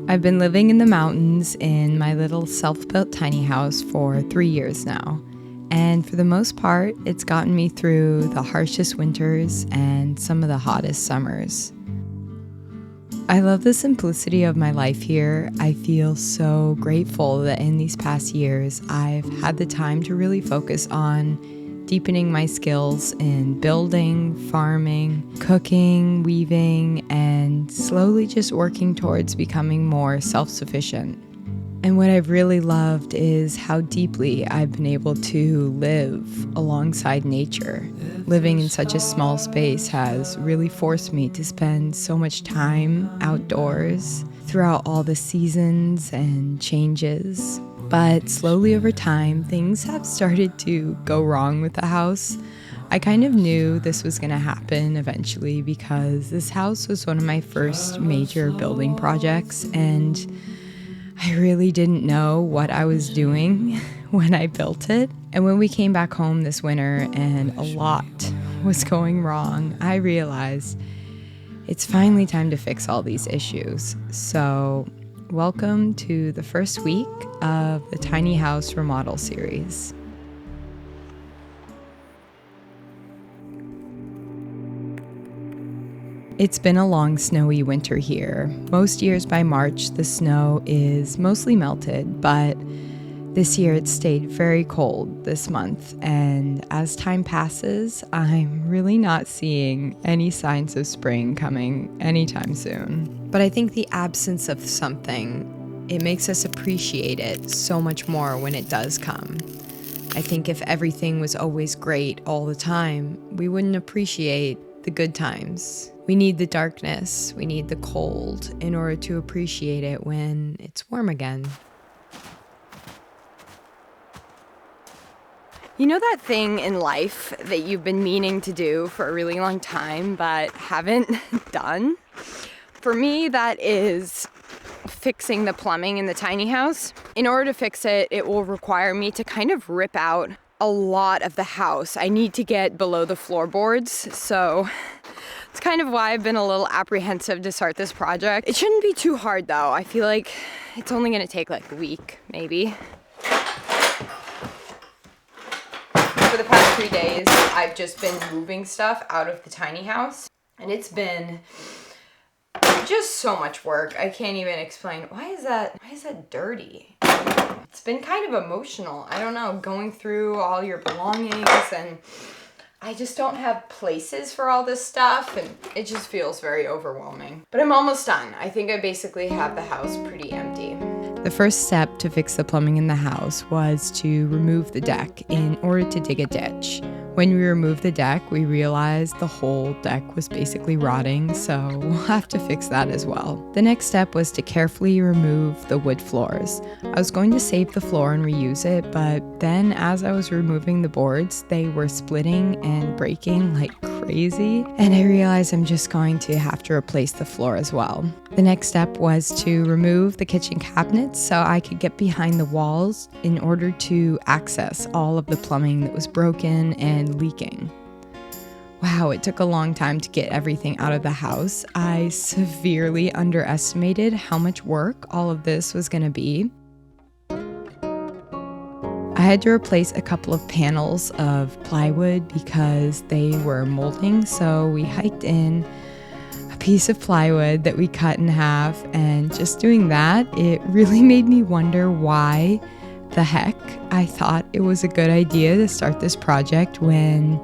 I've been living in the mountains in my little self-built tiny house for 3 years now. And for the most part, it's gotten me through the harshest winters and some of the hottest summers. I love the simplicity of my life here. I feel so grateful that in these past years, I've had the time to really focus on deepening my skills in building, farming, cooking, weaving, and slowly just working towards becoming more self-sufficient. And what I've really loved is how deeply I've been able to live alongside nature. Living in such a small space has really forced me to spend so much time outdoors throughout all the seasons and changes. But slowly over time, things have started to go wrong with the house. I kind of knew this was going to happen eventually because this house was one of my first major building projects, and I really didn't know what I was doing when I built it. And when we came back home this winter and a lot was going wrong, I realized it's finally time to fix all these issues. So welcome to the first week of the Tiny House Remodel series. It's been a long snowy winter here. Most years by March, the snow is mostly melted, but this year it stayed very cold this month. And as time passes, I'm really not seeing any signs of spring coming anytime soon. But I think the absence of something, it makes us appreciate it so much more when it does come. I think if everything was always great all the time, we wouldn't appreciate the good times. We need the darkness, we need the cold in order to appreciate it when it's warm again. You know that thing in life that you've been meaning to do for a really long time but haven't done? For me, that is fixing the plumbing in the tiny house. In order to fix it, it will require me to kind of rip out a lot of the house. I need to get below the floorboards, so it's kind of why I've been a little apprehensive to start this project. It shouldn't be too hard though. I feel like it's only gonna take like a week, maybe. For the past 3 days, I've just been moving stuff out of the tiny house, and it's been just so much work. I can't even explain. Why is that dirty? It's been kind of emotional. I don't know, going through all your belongings, and I just don't have places for all this stuff, and it just feels very overwhelming. But I'm almost done. I think I basically have the house pretty empty. The first step to fix the plumbing in the house was to remove the deck in order to dig a ditch. When we removed the deck, we realized the whole deck was basically rotting, so we'll have to fix that as well. The next step was to carefully remove the wood floors. I was going to save the floor and reuse it, but then as I was removing the boards, they were splitting and breaking like crazy, and I realized I'm just going to have to replace the floor as well. The next step was to remove the kitchen cabinets so I could get behind the walls in order to access all of the plumbing that was broken and leaking. Wow, it took a long time to get everything out of the house. I severely underestimated how much work all of this was going to be. I had to replace a couple of panels of plywood because they were molding, so we hiked in a piece of plywood that we cut in half, and just doing that, it really made me wonder why the heck I thought it was a good idea to start this project when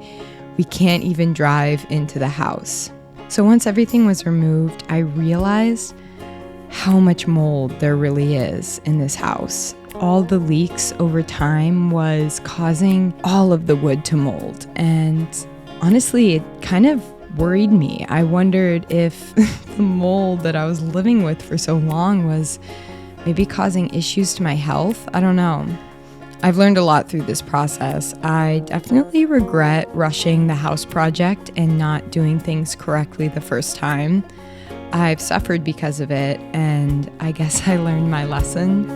we can't even drive into the house. So once everything was removed, I realized how much mold there really is in this house. All the leaks over time was causing all of the wood to mold, and honestly, it kind of worried me. I wondered if the mold that I was living with for so long was maybe causing issues to my health. I don't know. I've learned a lot through this process. I definitely regret rushing the house project and not doing things correctly the first time. I've suffered because of it, and I guess I learned my lesson.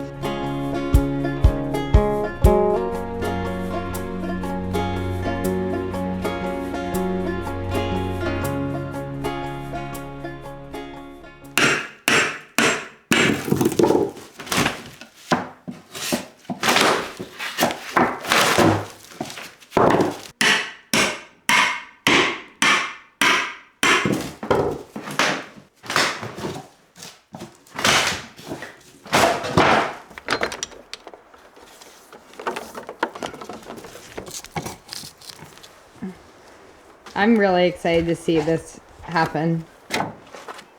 I'm really excited to see this happen.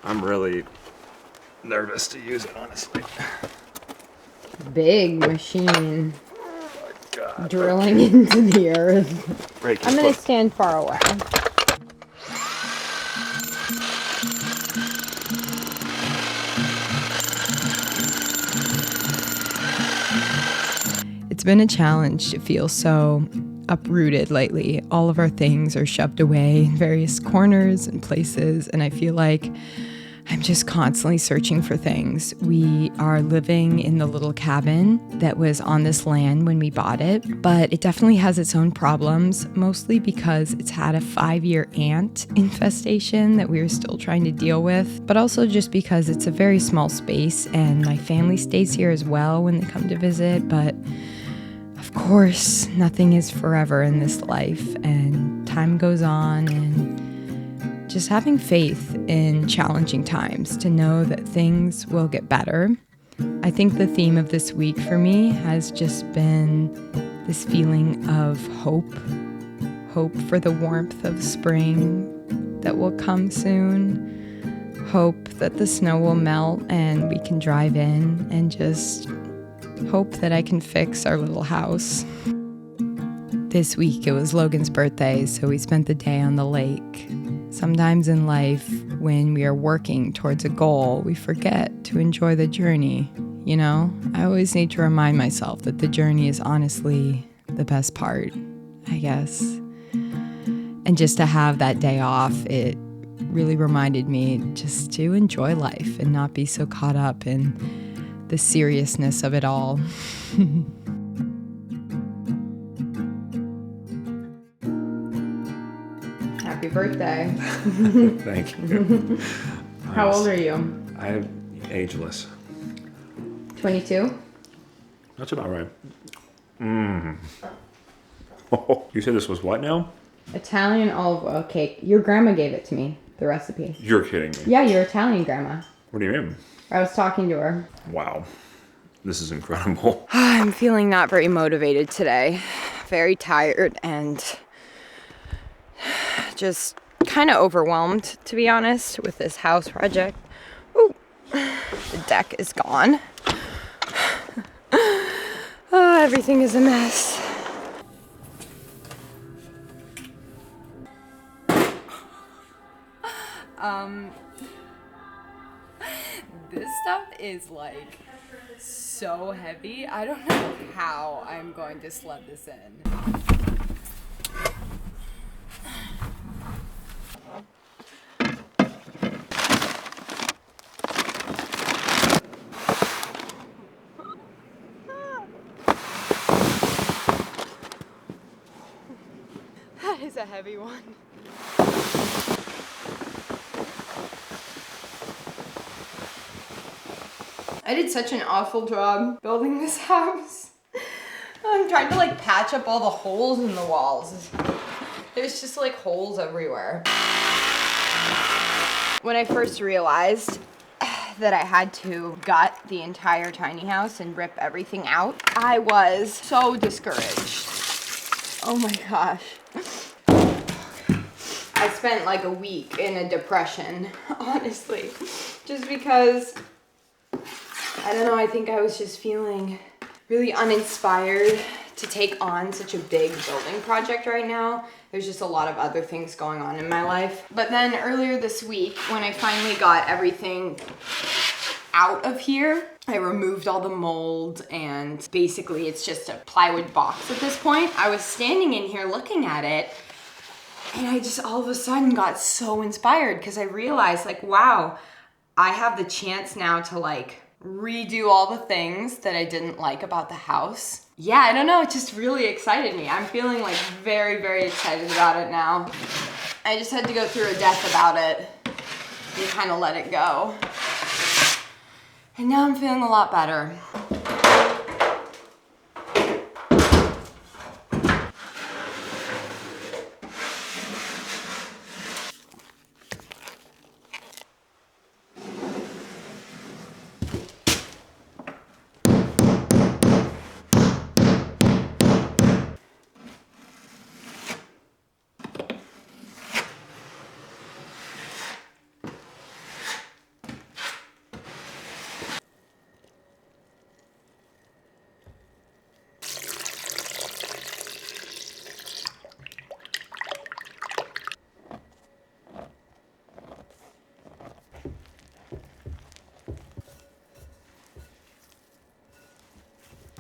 I'm really nervous to use it, honestly. Big machine Oh my God. drilling into the earth. Break I'm your gonna foot. stand far away. It's been a challenge to feel so uprooted lately. All of our things are shoved away in various corners and places, and I feel like I'm just constantly searching for things. We are living in the little cabin that was on this land when we bought it, but it definitely has its own problems, mostly because it's had a 5-year ant infestation that we are still trying to deal with, but also just because it's a very small space and my family stays here as well when they come to visit, but of course, nothing is forever in this life, and time goes on, and just having faith in challenging times to know that things will get better. I think the theme of this week for me has just been this feeling of hope for the warmth of spring that will come soon, hope that the snow will melt and we can drive in, and just hope that I can fix our little house. This week it was Logan's birthday, so we spent the day on the lake. Sometimes in life, when we are working towards a goal, we forget to enjoy the journey. You know, I always need to remind myself that the journey is honestly the best part, I guess. And just to have that day off, it really reminded me just to enjoy life and not be so caught up in the seriousness of it all. Happy birthday. Thank you. How old are you? I'm ageless. 22? That's about right. You said this was what now? Italian olive oil cake. Your grandma gave it to me, the recipe. You're kidding me. Yeah, your Italian grandma. What do you mean? I was talking to her. Wow. This is incredible. I'm feeling not very motivated today. Very tired and just kind of overwhelmed, to be honest, with this house project. Ooh, the deck is gone. Oh, everything is a mess. This stuff is like so heavy. I don't know how I'm going to sled this in. That is a heavy one. I did such an awful job building this house. I'm trying to like patch up all the holes in the walls. There's just like holes everywhere. When I first realized that I had to gut the entire tiny house and rip everything out, I was so discouraged. Oh my gosh. I spent like a week in a depression, honestly, just because, I don't know, I think I was just feeling really uninspired to take on such a big building project right now. There's just a lot of other things going on in my life. But then earlier this week, when I finally got everything out of here, I removed all the mold and basically it's just a plywood box at this point. I was standing in here looking at it and I just all of a sudden got so inspired because I realized like, wow, I have the chance now to like redo all the things that I didn't like about the house. Yeah, I don't know, it just really excited me. I'm feeling like very, very excited about it now. I just had to go through a death about it and kind of let it go. And now I'm feeling a lot better.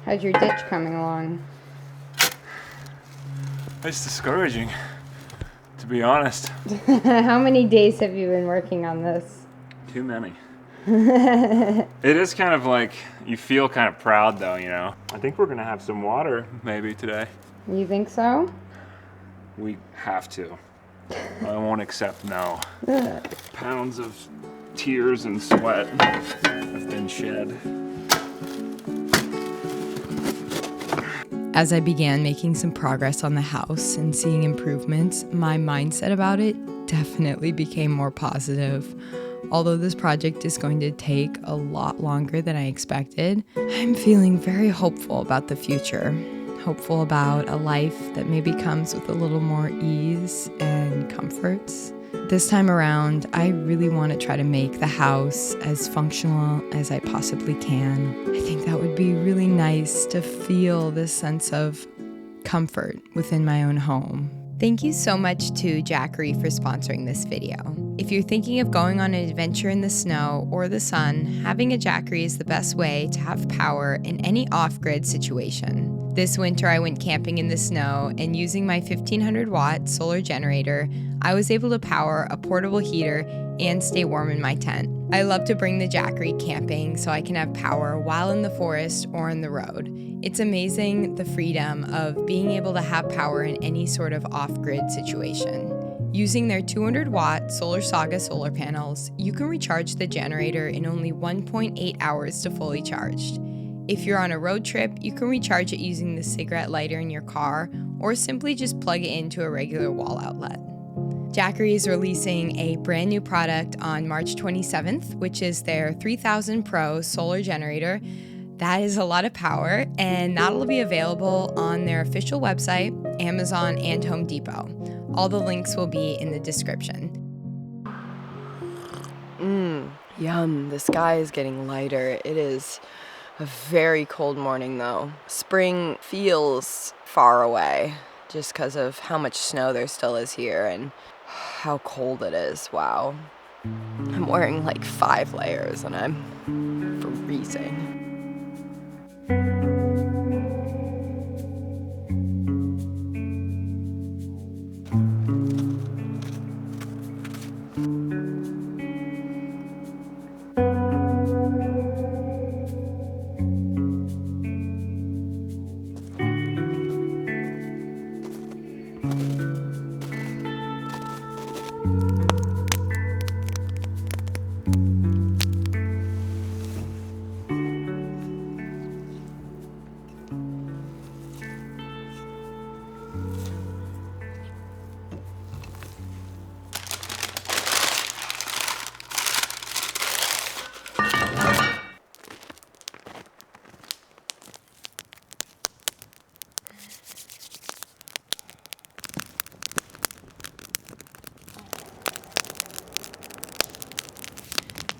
How's your ditch coming along? It's discouraging, to be honest. How many days have you been working on this? Too many. It is kind of like, you feel kind of proud though, you know. I think we're gonna have some water maybe today. You think so? We have to. I won't accept no. Pounds of tears and sweat have been shed. As I began making some progress on the house and seeing improvements, my mindset about it definitely became more positive. Although this project is going to take a lot longer than I expected, I'm feeling very hopeful about the future. Hopeful about a life that maybe comes with a little more ease and comforts. This time around, I really want to try to make the house as functional as I possibly can. I think that would be really nice to feel this sense of comfort within my own home. Thank you so much to Jackery for sponsoring this video. If you're thinking of going on an adventure in the snow or the sun, having a Jackery is the best way to have power in any off-grid situation. This winter, I went camping in the snow, and using my 1500-watt solar generator, I was able to power a portable heater and stay warm in my tent. I love to bring the Jackery camping so I can have power while in the forest or on the road. It's amazing the freedom of being able to have power in any sort of off-grid situation. Using their 200-watt Solar Saga solar panels, you can recharge the generator in only 1.8 hours to fully charged. If you're on a road trip, you can recharge it using the cigarette lighter in your car, or simply just plug it into a regular wall outlet. Jackery is releasing a brand new product on March 27th, which is their 3000 Pro solar generator. That is a lot of power, and that'll be available on their official website, Amazon, and Home Depot. All the links will be in the description. Yum, the sky is getting lighter. It is a very cold morning though. Spring feels far away just because of how much snow there still is here and how cold it is. Wow. I'm wearing like 5 layers and I'm freezing.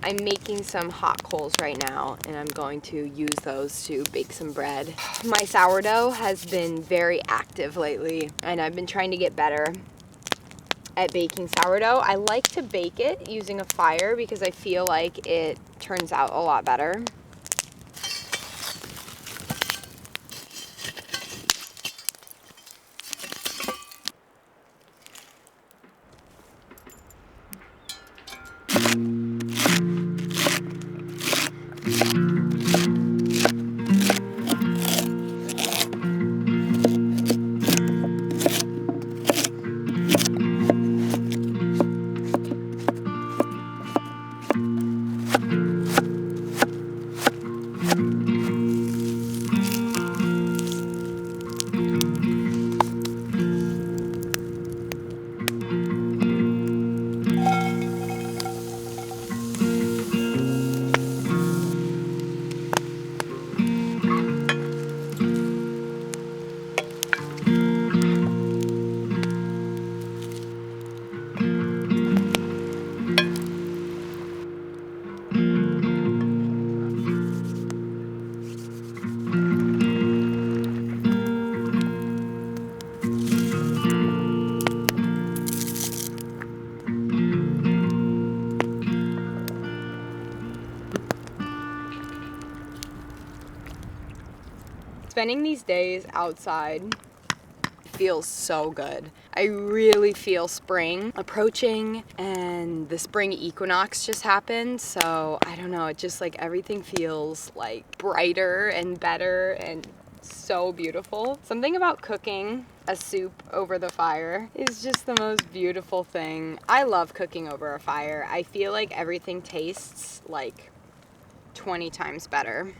I'm making some hot coals right now, and I'm going to use those to bake some bread. My sourdough has been very active lately, and I've been trying to get better at baking sourdough. I like to bake it using a fire because I feel like it turns out a lot better. Spending these days outside feels so good. I really feel spring approaching, and the spring equinox just happened, so I don't know, it just like everything feels like brighter and better and so beautiful. Something about cooking a soup over the fire is just the most beautiful thing. I love cooking over a fire. I feel like everything tastes like 20 times better.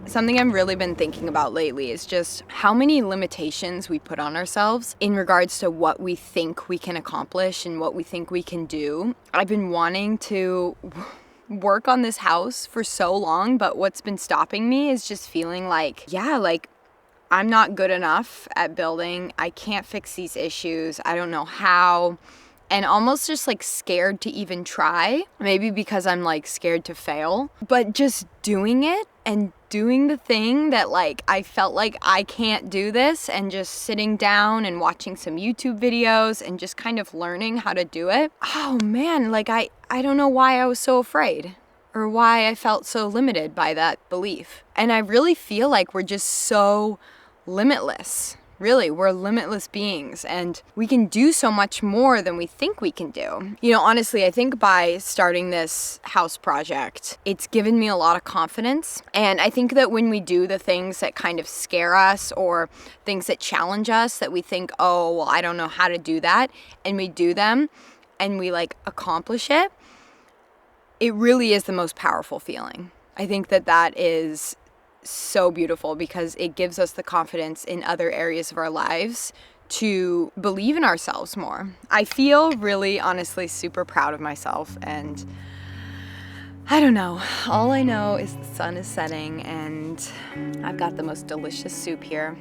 Something I've really been thinking about lately is just how many limitations we put on ourselves in regards to what we think we can accomplish and what we think we can do. I've been wanting to work on this house for so long, but what's been stopping me is just feeling like, I'm not good enough at building. I can't fix these issues. I don't know how. And almost just like scared to even try. Maybe because I'm like scared to fail. But just doing it and doing the thing that like I felt like I can't do this, and just sitting down and watching some YouTube videos and just kind of learning how to do it. Oh man, like I don't know why I was so afraid, or why I felt so limited by that belief. And I really feel like we're just so limitless. Really, we're limitless beings, and we can do so much more than we think we can do. You know, honestly, I think by starting this house project, it's given me a lot of confidence. And I think that when we do the things that kind of scare us, or things that challenge us, that we think, oh, well, I don't know how to do that, and we do them, and we like accomplish it, it really is the most powerful feeling. I think that that is so beautiful, because it gives us the confidence in other areas of our lives to believe in ourselves more. I feel really, honestly, super proud of myself, and I don't know. All I know is the sun is setting, and I've got the most delicious soup here.